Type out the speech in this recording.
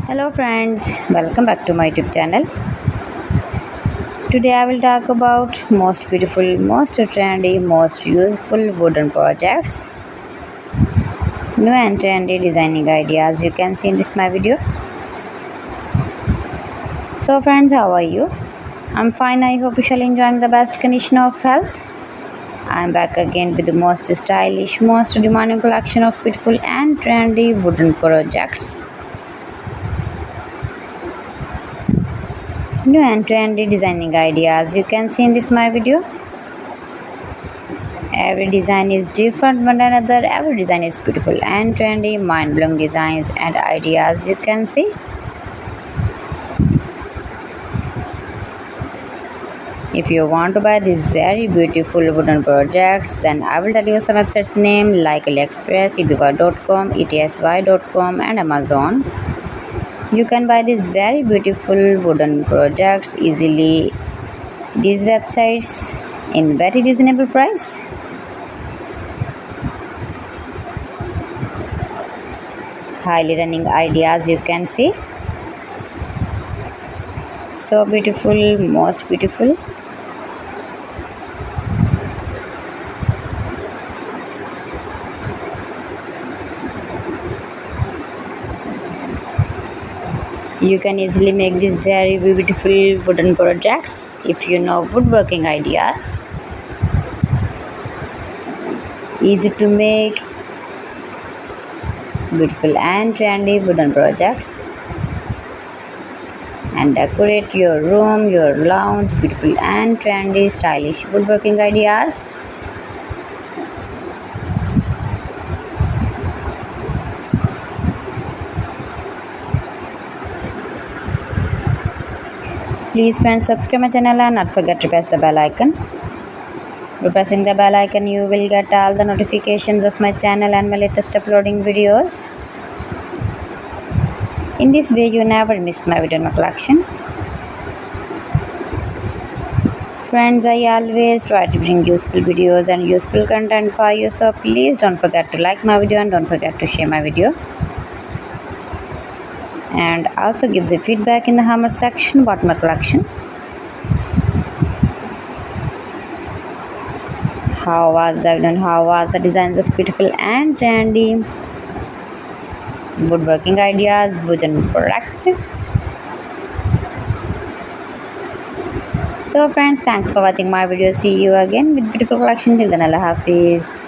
Hello friends, welcome back to my YouTube channel. Today I will talk about most beautiful, most trendy, most useful wooden projects. New and trendy designing ideas you can see in this my video. So friends, how are you? I'm fine. I hope you shall enjoying the best condition of health. I'm back again with the most stylish, most demanding collection of beautiful and trendy wooden projects. New and trendy designing ideas you can see in this my video. Every design is different one another. Every design is beautiful and trendy, mind-blowing designs and ideas you can see. If you want to buy these very beautiful wooden projects, then I will tell you some websites name like AliExpress, eBay.com, etsy.com and Amazon. You can buy these very beautiful wooden projects easily. These websites in very reasonable price. Highly running ideas you can see. So beautiful, most beautiful. You can easily make these very beautiful wooden projects if you know woodworking ideas. Easy to make beautiful and trendy wooden projects and decorate your room, your lounge, beautiful and trendy stylish woodworking ideas. Please friends, subscribe my channel and not forget to press the bell icon. By pressing the bell icon, you will get all the notifications of my channel and my latest uploading videos. In this way, you never miss my video in my collection. Friends, I always try to bring useful videos and useful content for you, so please don't forget to like my video and don't forget to share my video. And also gives a feedback in the comment section about my collection. How was the designs of beautiful and trendy woodworking ideas, wooden products. So friends, thanks for watching my video. See you again with beautiful collection. Till then, Allah Hafiz.